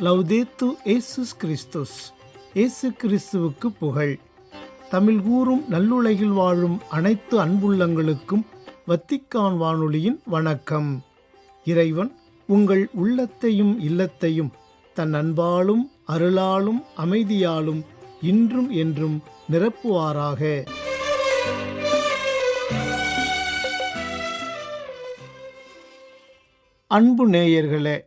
லவ்தேத்து இயேசுஸ் கிறிஸ்துஸ். இயேசு கிறிஸ்துவுக்கு புகழ். தமிழ் கூறும் நல்லுலகில் வாழும் அனைத்து அன்புள்ளங்களுக்கும் வத்திக்கான் வானொலியின் வணக்கம். இறைவன் உங்கள் உள்ளத்தையும் இல்லத்தையும் தன் அன்பாலும் அருளாலும் அமைதியாலும் இன்றும் என்றும் நிரப்புவாராக. அன்பு நேயர்களே,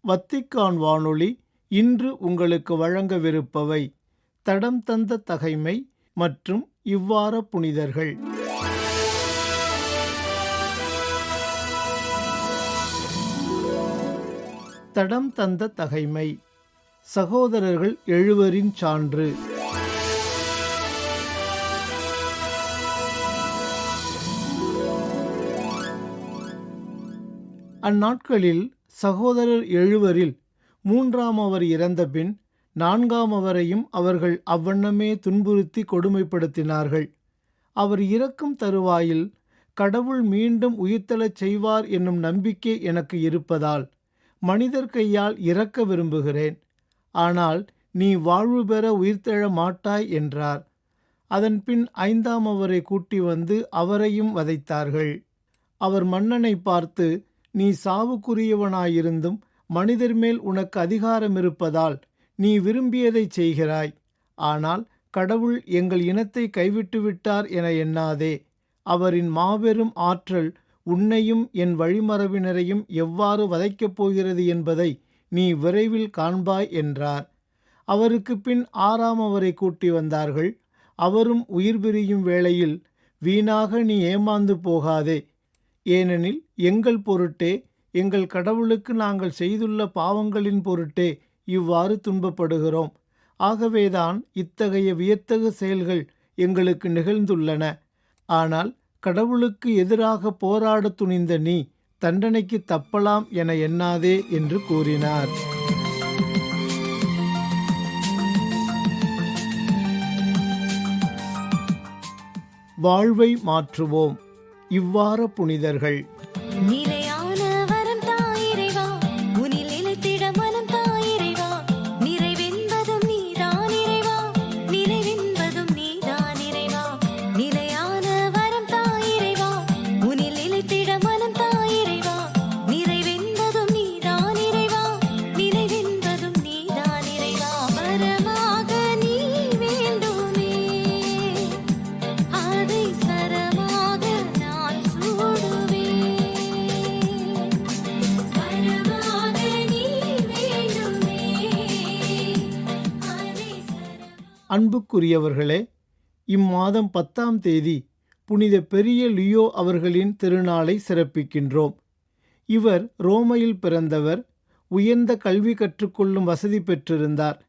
வத்திக்கான் வானொலி இன்று உங்களுக்கு வழங்கவிருப்பவை தடம் தந்த தகைமை மற்றும் இவ்வார புனிதர்கள். தடம் தந்த தகைமை. சகோதரர்கள் 7 சான்று. அந்நாட்களில் சகோதரர் 7 3 இறந்தபின் 4 அவர்கள் அவ்வண்ணமே துன்புறுத்தி கொடுமைப்படுத்தினார்கள். அவர் இறக்கும் தருவாயில் கடவுள் மீண்டும் உயிர்த்தெழச் செய்வார் என்னும் நம்பிக்கை எனக்கு இருப்பதால் மனிதர் கையால் இறக்க விரும்புகிறேன். ஆனால் நீ வாழ்வு பெற உயிர்த்தெழ மாட்டாய் என்றார். அதன் பின் 5 கூட்டி வந்து அவரையும் வதைத்தார்கள். அவர் மன்னனை பார்த்து, நீ சாவுக்குரியவனாயிருந்தும் மனிதர் மேல் உனக்கு அதிகாரம் இருப்பதால் நீ விரும்பியதை செய்கிறாய். ஆனால் கடவுள் எங்கள் இனத்தை கைவிட்டு விட்டார் என எண்ணாதே. அவரின் மாபெரும் ஆற்றல் உன்னையும் என் வழிமரபினரையும் எவ்வாறு வதைக்கப் போகிறது என்பதை நீ விரைவில் காண்பாய் என்றார். அவருக்கு பின் 6 கூட்டி வந்தார்கள். அவரும் உயிர் பிரியும் வேளையில், வீணாக நீ ஏமாந்து போகாதே. ஏனெனில் எங்கள் பொருட்டே, எங்கள் கடவுளுக்கு நாங்கள் செய்துள்ள பாவங்களின் பொருட்டே இவ்வாறு துன்பப்படுகிறோம். ஆகவேதான் இத்தகைய வியத்தகு செயல்கள் எங்களுக்கு நிகழ்ந்துள்ளன. ஆனால் கடவுளுக்கு எதிராக போராட துணிந்த நீ தண்டனைக்கு தப்பலாம் என எண்ணாதே என்று கூறினார். வாழ்வை மாற்றுவோம். இவ்வார புனிதர்கள். அன்புக்குரியவர்களே, இம்மாதம் 10ஆம் தேதி புனித பெரிய லியோ அவர்களின் திருநாளை சிறப்பிக்கின்றோம். இவர் ரோமையில் பிறந்தவர். உயர்ந்த கல்வி கற்றுக்கொள்ளும் வசதி பெற்றிருந்தார்.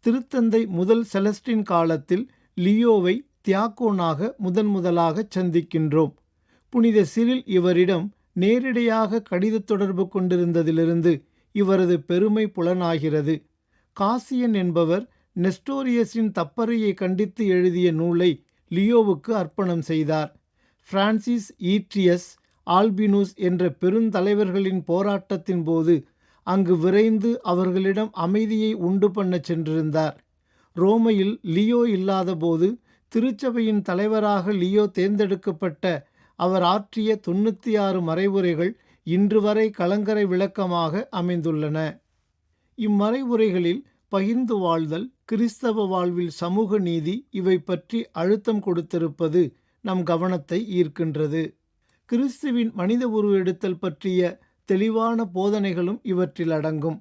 திருத்தந்தை முதல் செலஸ்டின் காலத்தில் லியோவை தியாக்கோனாக முதலாக சந்திக்கின்றோம். புனித சிரில் இவரிடம் நேரிடையாக கடித தொடர்பு கொண்டிருந்ததிலிருந்து இவரது பெருமை புலனாகிறது. காசியன் என்பவர் நெஸ்டோரியஸின் தப்பறையை கண்டித்து எழுதிய நூலை லியோவுக்கு அர்ப்பணம் செய்தார். பிரான்சிஸ், ஈட்ரியஸ், ஆல்பினூஸ் என்ற பெருந்தலைவர்களின் போராட்டத்தின் போது அங்கு விரைந்து அவர்களிடம் அமைதியை உண்டு பண்ண சென்றிருந்தார். ரோமையில் லியோ இல்லாதபோது திருச்சபையின் தலைவராக லியோ தேர்ந்தெடுக்கப்பட்ட அவர் ஆற்றிய 96 மறைவுரைகள் இன்று வரை கலங்கரை விளக்கமாக அமைந்துள்ளன. இம்மறைவுரைகளில் பகிர்ந்து வாழ்தல், கிறிஸ்தவ வாழ்வில் சமூக நீதி இவை பற்றி அழுத்தம் கொடுத்திருப்பது நம் கவனத்தை ஈர்க்கின்றது. கிறிஸ்துவின் மனித உருவெடுத்தல் பற்றிய தெளிவான போதனைகளும் இவற்றில் அடங்கும்.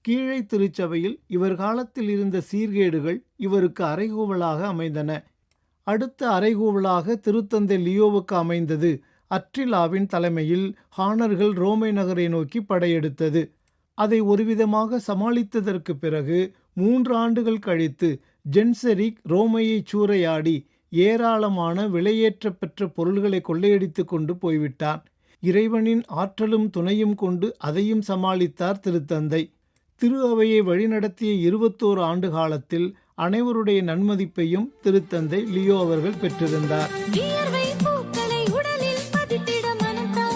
கீழை திருச்சபையில் இவர் காலத்தில் இருந்த சீர்கேடுகள் இவருக்கு அறைகூவலாக அமைந்தன. அடுத்த அறைகூவலாக திருத்தந்தை லியோவுக்கு அமைந்தது அற்றிலாவின் தலைமையில் ஹானர்கள் ரோமை நகரை நோக்கி படையெடுத்தது. அதை ஒருவிதமாக சமாளித்ததற்கு பிறகு 3 ஆண்டுகள் கழித்து ஜென்செரிக் ரோமையை சூறையாடி ஏராளமான விலையேற்ற பெற்ற பொருள்களை கொள்ளையடித்து கொண்டு போய்விட்டான். இறைவனின் ஆற்றலும் துணையும் கொண்டு அதையும் சமாளித்தார் திருத்தந்தை. திரு அவையை வழிநடத்திய 21 ஆண்டு காலத்தில் அனைவருடைய நன்மதிப்பையும் திருத்தந்தை லியோ அவர்கள் பெற்றிருந்தார். வியர்வை பூக்களை உடலில் பதித்திட மனத்தால்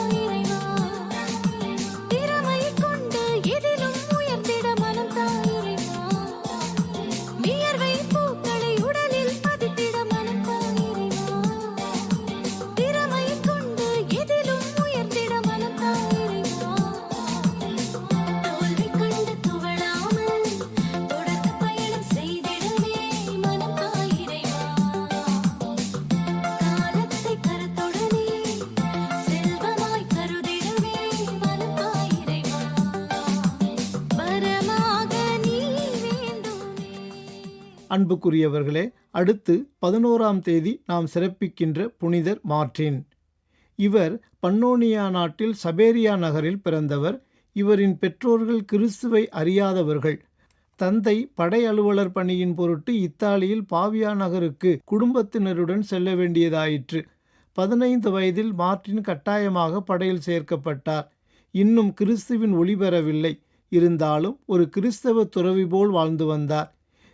அன்புக்குரியவர்களே, அடுத்து 11ஆம் தேதி நாம் சிறப்பிக்கின்ற புனிதர் மார்ட்டின். இவர் பன்னோனியா நாட்டில் சபேரியா நகரில் பிறந்தவர். இவரின் பெற்றோர்கள் கிறிஸ்துவை அறியாதவர்கள். தந்தை படை அலுவலர் பணியின் பொருட்டு இத்தாலியில் பாவியா நகருக்கு குடும்பத்தினருடன் செல்ல வேண்டியதாயிற்று. 15 வயதில் மார்ட்டின் கட்டாயமாக படையில் சேர்க்கப்பட்டார். இன்னும் கிறிஸ்துவின் ஒளி பெறவில்லை. இருந்தாலும் ஒரு கிறிஸ்தவ துறவி போல் வாழ்ந்து வந்தார்.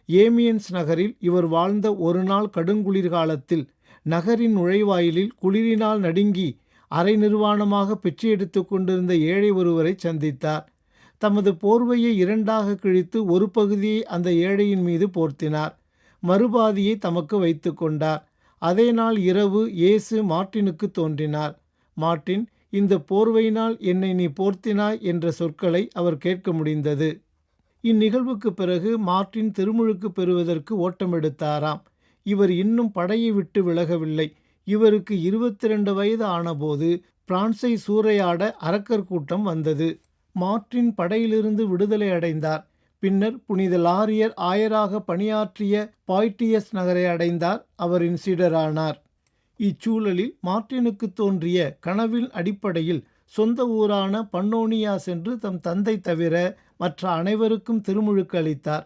ஏமியன்ஸ் நகரில் இவர் வாழ்ந்த ஒரு நாள் கடுங்குளிர்காலத்தில் நகரின் நுழைவாயிலில் குளிரினால் நடுங்கி அரை நிர்வாணமாக பிச்சை எடுத்து கொண்டிருந்த ஏழை ஒருவரை சந்தித்தார். தமது போர்வையை 2ஆக கிழித்து ஒரு பகுதியை அந்த ஏழையின் மீது போர்த்தினார். மறுபாதியை தமக்கு வைத்து கொண்டார். அதே நாள் இரவு இயேசு மார்ட்டினுக்கு தோன்றினார். மார்ட்டின், இந்த போர்வையினால் என்னை நீ போர்த்தினாய் என்ற சொற்களை அவர் கேட்க முடிந்தது. இந்நிகழ்வுக்கு பிறகு மார்ட்டின் திருமுழுக்கு பெறுவதற்கு ஓட்டமெடுத்தாராம். இவர் இன்னும் படையை விட்டு விலகவில்லை. இவருக்கு 22 வயது ஆனபோது பிரான்சை சூறையாட அரக்கர் கூட்டம் வந்தது. மார்ட்டின் படையிலிருந்து விடுதலை அடைந்தார். பின்னர் புனித லாரியர் ஆயராக பணியாற்றிய பாய்டியஸ் நகரை அடைந்தார். அவரின் சீடரானார். இச்சூழலில் மார்ட்டினுக்கு தோன்றிய கனவின் அடிப்படையில் சொந்த ஊரான பன்னோனியா சென்று தம் தந்தை தவிர மற்ற அனைவருக்கும் திருமுழுக்கு அளித்தார்.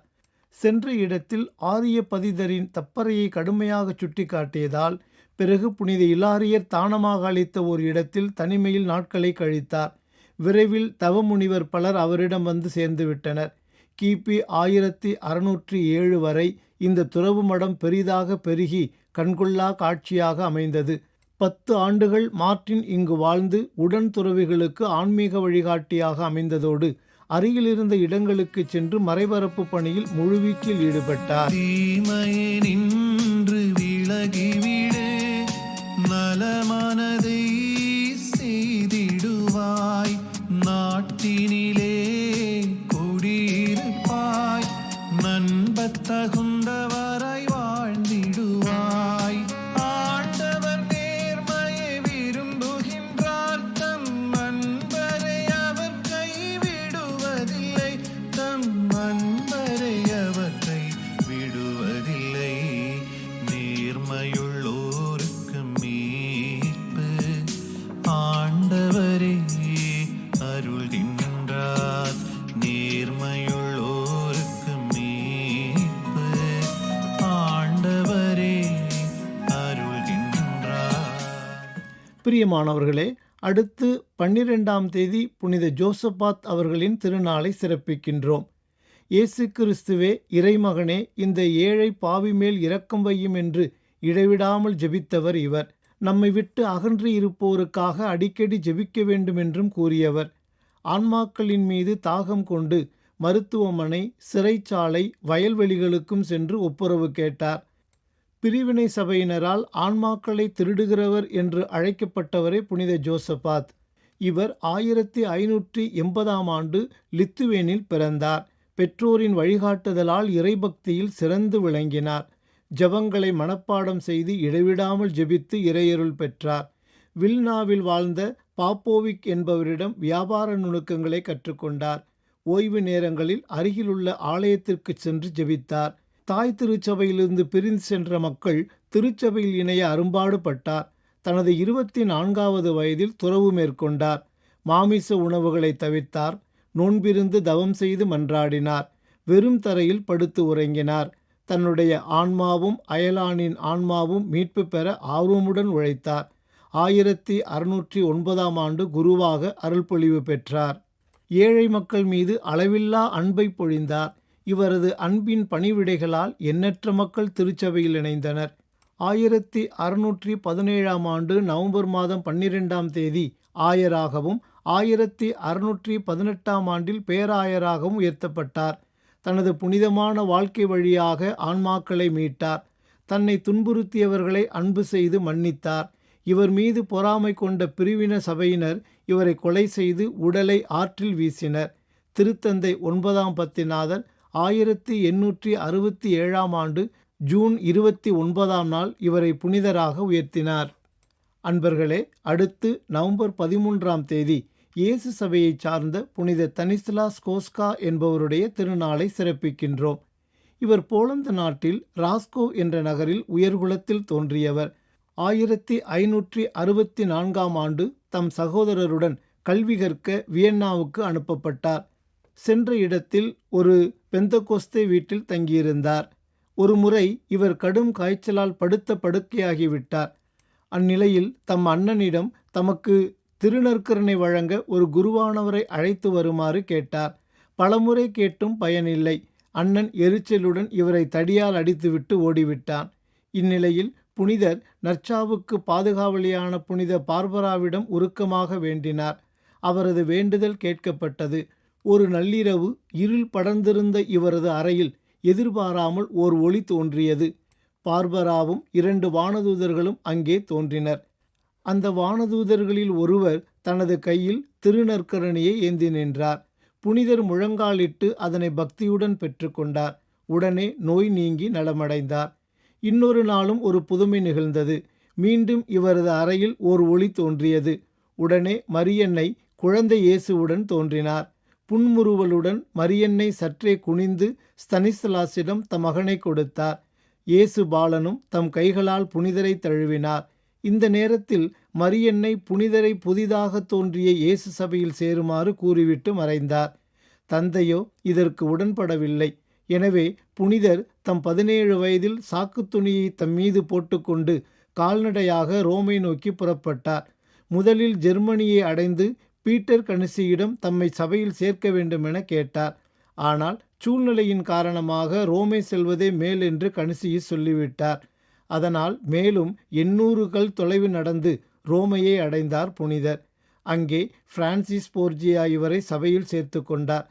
சென்ற இடத்தில் ஆரிய பதிதரின் தப்பறையை கடுமையாக சுட்டி காட்டியதால் பிறகு புனித இலாரியர் தானமாக அளித்த ஒரு இடத்தில் தனிமையில் நாட்களை கழித்தார். விரைவில் தவமுனிவர் பலர் அவரிடம் வந்து சேர்ந்து விட்டனர். கிபி 1607 வரை இந்த துறவு மடம் பெரிதாக பெருகி கண்கொள்ளா காட்சியாக அமைந்தது. 10 ஆண்டுகள் மார்ட்டின் இங்கு வாழ்ந்து உடன் துறவிகளுக்கு ஆன்மீக வழிகாட்டியாக அமைந்ததோடு அருகிலிருந்த இடங்களுக்கு சென்று மறைபரப்பு பணியில் முழுவீச்சில் ஈடுபட்டார். நலமனதை செய்திடுவாய், நாட்டினிலே குடியிருப்பாய், நண்பத்தகுந்தவராய் வாழ்ந்திடுவாய். ஆண்டவர் நேர்மையை விரும்புகின்றார், தம் அன்பரை அவர் கைவிடுவதில்லை, தம் அன்பரை அவர் கைவிடுவதில்லை. நேர்மையுள்ளோருக்கு மீட்பு ஆண்டவரே அருள்கின்றார். நேர்மையுள்ளோருக்கு மீட்பு ஆண்டவரே அருள்கின்றார். பிரியமானவர்களே, அடுத்து 12ஆம் தேதி புனித ஜோசபாத் அவர்களின் திருநாளை சிறப்பிக்கின்றோம். இயேசு கிறிஸ்துவே, இறைமகனே, இந்த ஏழை பாவி மேல் இரக்கம் வையும் என்று இடைவிடாமல் ஜெபித்தவர் இவர். நம்மை விட்டு அகன்று இருப்போருக்காக அடிக்கடி ஜெபிக்க வேண்டும் என்றும் கூறியவர். ஆன்மாக்களின் மீது தாகம் கொண்டு மருத்துவமனை, சிறைச்சாலை, வயல்வெளிகளுக்கும் சென்று ஒப்புரவு கேட்டார். பிரிவினை சபையினரால் ஆன்மாக்களை திருடுகிறவர் என்று அழைக்கப்பட்டவரே புனித ஜோசபாத். இவர் 1580ஆம் ஆண்டு லித்துவேனில் பிறந்தார். பெற்றோரின் வழிகாட்டுதலால் இறைபக்தியில் சிறந்து விளங்கினார். ஜபங்களை மனப்பாடம் செய்து இடைவிடாமல் ஜெபித்து இறையருள் பெற்றார். வில்னாவில் வாழ்ந்த பாப்போவிக் என்பவரிடம் வியாபார நுணுக்கங்களை கற்றுக்கொண்டார். ஓய்வு நேரங்களில் அருகிலுள்ள ஆலயத்திற்கு சென்று ஜெபித்தார். தாய் திருச்சபையிலிருந்து பிரிந்து சென்ற மக்கள் திருச்சபையில் இணைய அரும்பாடுபட்டார். தனது 24வது வயதில் துறவு மேற்கொண்டார். மாமிச உணவுகளை தவிர்த்தார். நோன்பிருந்து தவம் செய்து மன்றாடினார். வெறும் தரையில் படுத்து உறங்கினார். தன்னுடைய ஆன்மாவும் அயலானின் ஆன்மாவும் மீட்பு பெற ஆர்வமுடன் உழைத்தார். 1609ஆம் ஆண்டு குருவாக அருள்பொழிவு பெற்றார். ஏழை மக்கள் மீது அளவில்லா அன்பை பொழிந்தார். இவரது அன்பின் பணிவிடைகளால் எண்ணற்ற மக்கள் திருச்சபையில் இணைந்தனர். 1617ஆம் ஆண்டு நவம்பர் மாதம் 12ஆம் தேதி ஆயராகவும் 1618ஆம் ஆண்டில் பேராயராகவும் உயர்த்தப்பட்டார். தனது புனிதமான வாழ்க்கை வழியாக ஆன்மாக்களை மீட்டார். தன்னை துன்புறுத்தியவர்களை அன்பு செய்து மன்னித்தார். இவர் மீது பொறாமை கொண்ட பிரிவின சபையினர் இவரை கொலை செய்து உடலை ஆற்றில் வீசினர். திருத்தந்தை 9ஆம் பத்திநாதர் 1867ஆம் ஆண்டு ஜூன் 29ஆம் நாள் இவரை புனிதராக உயர்த்தினார். அன்பர்களே, அடுத்து நவம்பர் 13ஆம் தேதி இயேசு சபையை சார்ந்த புனித தனிஸ்லாஸ் கோஸ்கா என்பவருடைய திருநாளை சிறப்பிக்கின்றோம். இவர் போலந்து நாட்டில் ராஸ்கோ என்ற நகரில் உயர்குலத்தில் தோன்றியவர். 1564ஆம் ஆண்டு தம் சகோதரருடன் கல்வி கற்க வியன்னாவுக்கு அனுப்பப்பட்டார். சென்ற இடத்தில் ஒரு பெந்தகோஸ்தே வீட்டில் தங்கியிருந்தார். ஒருமுறை இவர் கடும் காய்ச்சலால் படுத்த படுக்கையாகிவிட்டார். அந்நிலையில் தம் அண்ணனிடம் தமக்கு திருநற்கருணை வழங்க ஒரு குருவானவரை அழைத்து வருமாறு கேட்டார். பலமுறை கேட்டும் பயனில்லை. அண்ணன் எரிச்சலுடன் இவரை தடியால் அடித்துவிட்டு ஓடிவிட்டான். இந்நிலையில் புனிதர் நற்சாவுக்கு பாதுகாவலியான புனித பார்பராவிடம் உருக்கமாக வேண்டினார். அவரது வேண்டுதல் கேட்கப்பட்டது. ஒரு நள்ளிரவு இருள் படர்ந்திருந்த இவரது அறையில் எதிர்பாராமல் ஓர் ஒளி தோன்றியது. பார்பராவும் 2 வானதூதர்களும் அங்கே தோன்றினர். அந்த வானதூதர்களில் ஒருவர் தனது கையில் திருநற்கரணியை ஏந்தி நின்றார். புனிதர் முழங்காலிட்டு அதனை பக்தியுடன் பெற்றுக்கொண்டார். உடனே நோய் நீங்கி நலமடைந்தார். இன்னொரு நாளும் ஒரு புதுமை நிகழ்ந்தது. மீண்டும் இவரது அறையில் ஓர் ஒளி தோன்றியது. உடனே மரியன்னை குழந்தை இயேசுவுடன் தோன்றினார். புன்முறுவலுடன் மரியன்னை சற்றே குனிந்து ஸ்தனிஸ்லாசிடம் தம் மகனை கொடுத்தார். இயேசு பாலனும் தம் கைகளால் புனிதரை தழுவினார். இந்த நேரத்தில் மரியன்னை புனிதரை புதிதாக தோன்றிய இயேசு சபையில் சேருமாறு கூறிவிட்டு மறைந்தார். தந்தையோ இதற்கு உடன்படவில்லை. எனவே புனிதர் தம் 17 வயதில் சாக்கு துணியை தம் மீது போட்டுக்கொண்டு கால்நடையாக ரோமை நோக்கி புறப்பட்டார். முதலில் ஜெர்மனியை அடைந்து பீட்டர் கணிசியிடம் தம்மை சபையில் சேர்க்க வேண்டுமென கேட்டார். ஆனால் சூழ்நிலையின் காரணமாக ரோமை செல்வதே மேல் என்று கணிசியை சொல்லிவிட்டார். அதனால் மேலும் 800 கல் தொலைவு நடந்து ரோமையை அடைந்தார் புனிதர். அங்கே பிரான்சிஸ் போர்ஜியா இவரை சபையில் சேர்த்து கொண்டார்.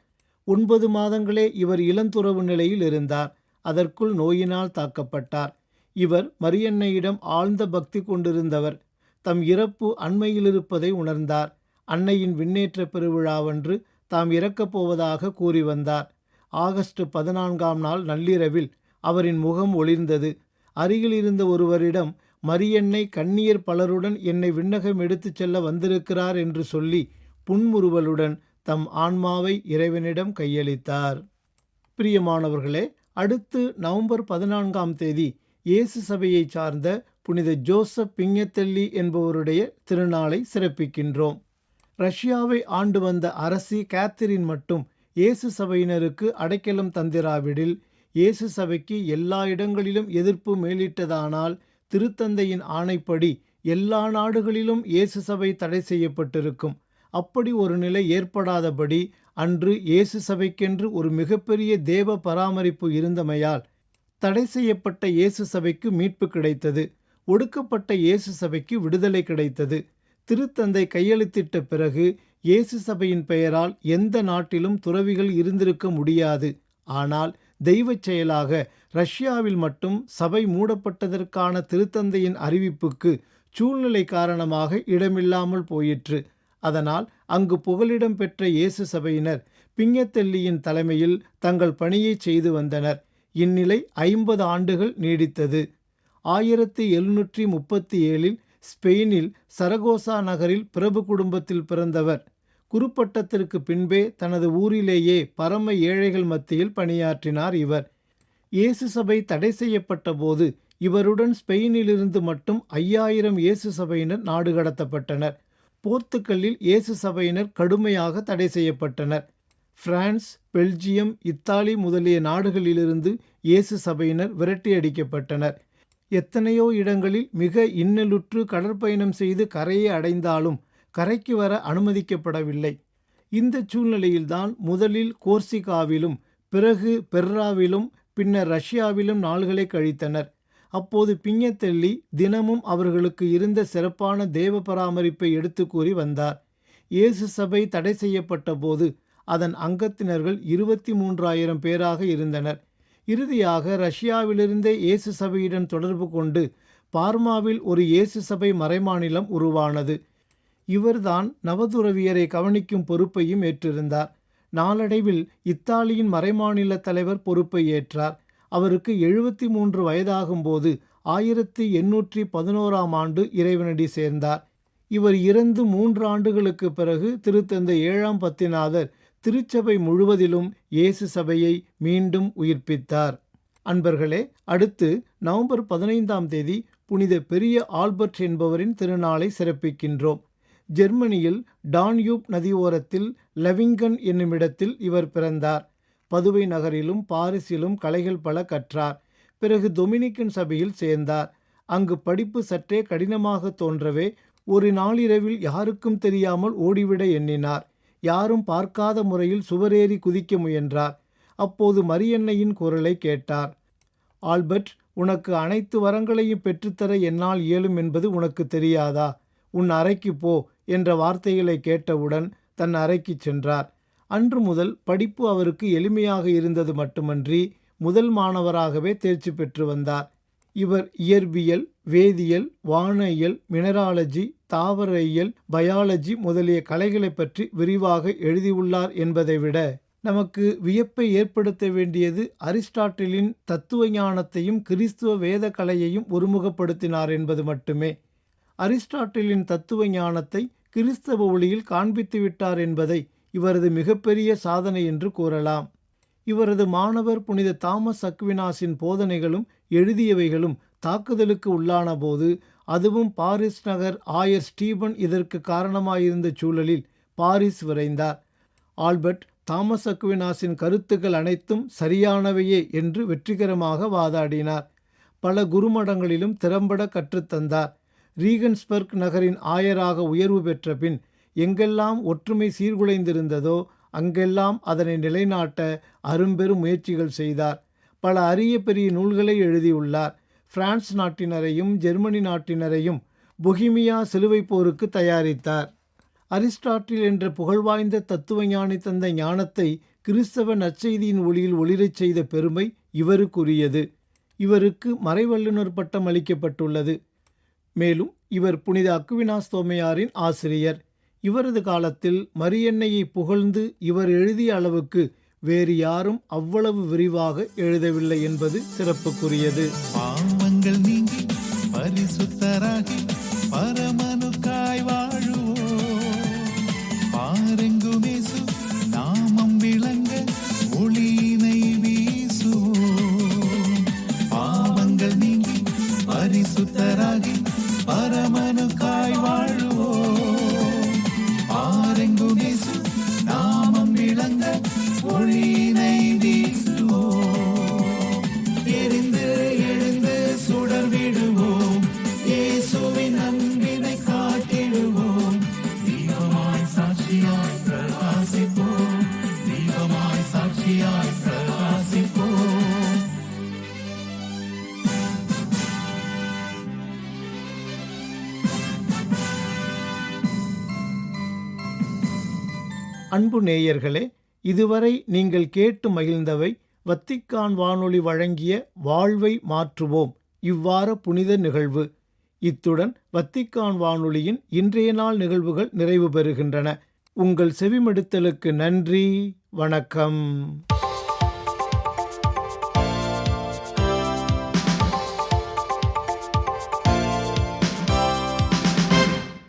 9 மாதங்களே இவர் இளந்துறவு நிலையில் இருந்தார். அதற்குள் நோயினால் தாக்கப்பட்டார். இவர் மரியன்னையிடம் ஆழ்ந்த பக்தி கொண்டிருந்தவர். தம் இறப்பு அண்மையில் இருப்பதை உணர்ந்தார். அன்னையின் விண்ணேற்ற பெருவிழாவன்று தாம் இறக்கப் போவதாக கூறி வந்தார். ஆகஸ்ட் 14ஆம் நாள் நள்ளிரவில் அவரின் முகம் ஒளிர்ந்தது. அருகில் இருந்த ஒருவரிடம் மரியன்னை கன்னியர் பலருடன் என்னை விண்ணகம் எடுத்துச் செல்ல வந்திருக்கிறார் என்று சொல்லி புன்முறுவலுடன் தம் ஆன்மாவை இறைவனிடம் கையளித்தார். பிரியமானவர்களே, அடுத்து நவம்பர் 14ஆம் தேதி இயேசு சபையை சார்ந்த புனித ஜோசப் பிங்கத்தெல்லி என்பவருடைய திருநாளை சிறப்பிக்கின்றோம். ரஷ்யாவை ஆண்டு வந்த அரசி கேத்தரின் மட்டும் இயேசு சபையினருக்கு அடைக்கலம் தந்திராவிடில் இயேசு சபைக்கு எல்லா இடங்களிலும் எதிர்ப்பு மேலிட்டதானால் திருத்தந்தையின் ஆணைப்படி எல்லா நாடுகளிலும் இயேசு சபை தடை செய்யப்பட்டிருக்கும். அப்படி ஒரு நிலை ஏற்படாதபடி அன்று இயேசு சபைக்கென்று ஒரு மிகப்பெரிய தேவ பராமரிப்பு இருந்தமையால் தடை செய்யப்பட்ட இயேசு சபைக்கு மீட்பு கிடைத்தது. ஒடுக்கப்பட்ட இயேசு சபைக்கு விடுதலை கிடைத்தது. திருத்தந்தை கையெழுத்திட்ட பிறகு இயேசு சபையின் பெயரால் எந்த நாட்டிலும் துறவிகள் இருந்திருக்க முடியாது. ஆனால் தெய்வச் செயலாக ரஷ்யாவில் மட்டும் சபை மூடப்பட்டதற்கான திருத்தந்தையின் அறிவிப்புக்கு சூழ்நிலை காரணமாக இடமில்லாமல் போயிற்று. அதனால் அங்கு புகலிடம் பெற்ற இயேசு சபையினர் பிங்கத்தெல்லியின் தலைமையில் தங்கள் பணியை செய்து வந்தனர். இந்நிலை 50 ஆண்டுகள் நீடித்தது. 1737 ஸ்பெயினில் சரகோசா நகரில் பிரபு குடும்பத்தில் பிறந்தவர். குருப்பட்டத்திற்கு பின்பே தனது ஊரிலேயே பரம ஏழைகள் மத்தியில் பணியாற்றினார் இவர். இயேசு சபை தடை செய்யப்பட்ட போது இவருடன் ஸ்பெயினிலிருந்து மட்டும் 5000 இயேசு சபையினர் நாடு கடத்தப்பட்டனர். போர்த்துக்கல்லில் இயேசு சபையினர் கடுமையாக தடை செய்யப்பட்டனர். பிரான்ஸ், பெல்ஜியம், இத்தாலி முதலிய நாடுகளிலிருந்து இயேசு சபையினர் விரட்டியடிக்கப்பட்டனர். எத்தனையோ இடங்களில் மிக இன்னலுற்று கடற்பயணம் செய்து கரையை அடைந்தாலும் கரைக்கு வர அனுமதிக்கப்படவில்லை. இந்த சூழ்நிலையில்தான் முதலில் கோர்சிகாவிலும் பிறகு பெர்ராவிலும் பின்னர் ரஷ்யாவிலும் நாள்களை கழித்தனர். அப்போது பிங்கத்தெல்லி தினமும் அவர்களுக்கு இருந்த சிறப்பான தேவ பராமரிப்பை எடுத்து கூறி வந்தார். இயேசு சபை தடை செய்யப்பட்ட போது அதன் அங்கத்தினர்கள் 23,000 பேராக இருந்தனர். இறுதியாக ரஷ்யாவிலிருந்தே இயேசு சபையுடன் தொடர்பு கொண்டு பார்மாவில் ஒரு இயேசு சபை மறைமாநிலம் உருவானது. இவர்தான் நவதுறவியரை கவனிக்கும் பொறுப்பையும் ஏற்றிருந்தார். நாளடைவில் இத்தாலியின் மறைமாநில தலைவர் பொறுப்பை ஏற்றார். அவருக்கு 73 வயதாகும்போது 1811ஆம் ஆண்டு இறைவனடி சேர்ந்தார். இவர் இறந்து 3 ஆண்டுகளுக்கு பிறகு திருத்தந்தை 7ஆம் பத்திநாதர் திருச்சபை முழுவதிலும் இயேசு சபையை மீண்டும் உயிர்ப்பித்தார். அன்பர்களே, அடுத்து நவம்பர் 15ஆம் தேதி புனித பெரிய ஆல்பர்ட் என்பவரின் திருநாளை சிறப்பிக்கின்றோம். ஜெர்மனியில் டான்யூப் நதியோரத்தில் லெவிங்கன் என்னுமிடத்தில் இவர் பிறந்தார். பதுவை நகரிலும் பாரிஸிலும் கலைகள் பல கற்றார். பிறகு டொமினிக்கன் சபையில் சேர்ந்தார். அங்கு படிப்பு சற்றே கடினமாக தோன்றவே ஒரு நாளிரவில் யாருக்கும் தெரியாமல் ஓடிவிட எண்ணினார். யாரும் பார்க்காத முறையில் சுவரேறி குதிக்க முயன்றார். அப்போது மரியன்னையின் குரலை கேட்டார். ஆல்பர்ட், உனக்கு அனைத்து வரங்களையும் பெற்றுத்தர என்னால் இயலும் என்பது உனக்கு தெரியாதா? உன் அறைக்கு போ என்ற வார்த்தைகளை கேட்டவுடன் தன் அறைக்கு சென்றார். அன்று முதல் படிப்பு அவருக்கு எளிமையாக இருந்தது மட்டுமன்றி முதல் மாணவராகவே தேர்ச்சி பெற்று வந்தார். இவர் இயற்பியல், வேதியியல், வானியல், மினராலஜி, தாவர இயல், பயாலஜி முதலிய கலைகளை பற்றி விரிவாக எழுதியுள்ளார் என்பதை விட நமக்கு வியப்பை ஏற்படுத்த வேண்டியது அரிஸ்டாட்டிலின் தத்துவ ஞானத்தையும் கிறிஸ்துவ வேத கலையையும் ஒருமுகப்படுத்தினார் என்பது மட்டுமே. அரிஸ்டாட்டிலின் தத்துவ ஞானத்தை கிறிஸ்தவ ஒளியில் காண்பித்து விட்டார் என்பதை இவரது மிகப்பெரிய சாதனை என்று கூறலாம். இவரது மாணவர் புனித தாமஸ் அக்வினாஸின் போதனைகளும் எழுதியவைகளும் தாக்குதலுக்கு உள்ளான போது, அதுவும் பாரிஸ் நகர் ஆயர் ஸ்டீபன் இதற்கு காரணமாயிருந்த சூழலில் பாரிஸ் விரைந்தார். ஆல்பர்ட் தாமஸ் அக்வினாஸின் கருத்துக்கள் அனைத்தும் சரியானவையே என்று வெற்றிகரமாக வாதாடினார். பல குருமடங்களிலும் திறம்பட கற்றுத்தந்தார். ரீகன்ஸ்பர்க் நகரின் ஆயராக உயர்வு பெற்ற பின் எங்கெல்லாம் ஒற்றுமை சீர்குலைந்திருந்ததோ அங்கெல்லாம் அதனை நிலைநாட்ட அரும்பெரும் முயற்சிகள் செய்தார். பல அரிய பெரிய நூல்களை எழுதியுள்ளார். பிரான்ஸ் நாட்டினரையும் ஜெர்மனி நாட்டினரையும் பொஹிமியா சிலுவை போருக்கு தயாரித்தார். அரிஸ்டாட்டில் என்ற புகழ்வாய்ந்த தத்துவஞானி தந்த ஞானத்தை கிறிஸ்தவ நற்செய்தியின் ஒளியில் ஒளிரச் செய்த பெருமை இவருக்குரியது. இவருக்கு மறைவல்லுநர் பட்டம் அளிக்கப்பட்டுள்ளது. மேலும் இவர் புனித அக்வினாஸ் தோமையாரின் ஆசிரியர். இவரது காலத்தில் மரியன்னையை புகழ்ந்து இவர் எழுதிய அளவுக்கு வேறு யாரும் அவ்வளவு விரிவாக எழுதவில்லை என்பது சிறப்புக்குரியது. பாவங்கள் நீங்கி பரிசுத்தராகி பரமனுக்காய் வாழுவோம். பாரெங்கும் இயேசு நாமம் விளங்க ஒளியினை வீசுவோம். பாவங்கள் நீங்கி பரிசுத்தராகி பரமனுக்காய் வாழுவோம். பாரெங்கும் இயேசு நாமம் விளங்க ஒளியினை வீசுவோம். எரிந்து எழுந்து சுடர் விடுவோம். இயேசுவின் அன்பினை காட்டிடுவோம். தீபமாய் சாட்சியாய் பிரகாசிப்போம். தீபமாய் சாட்சியாய் பிரகாசிப்போம். அன்பு நேயர்களே, இதுவரை நீங்கள் கேட்டு மகிழ்ந்தவை வத்திக்கான் வானொலி வழங்கிய வாழ்வை மாற்றுவோம் இவ்வார புனித நிகழ்வு. இத்துடன் வத்திக்கான் வானொலியின் இன்றைய நாள் நிகழ்வுகள் நிறைவு பெறுகின்றன. உங்கள் செவிமடுத்தலுக்கு நன்றி. வணக்கம்.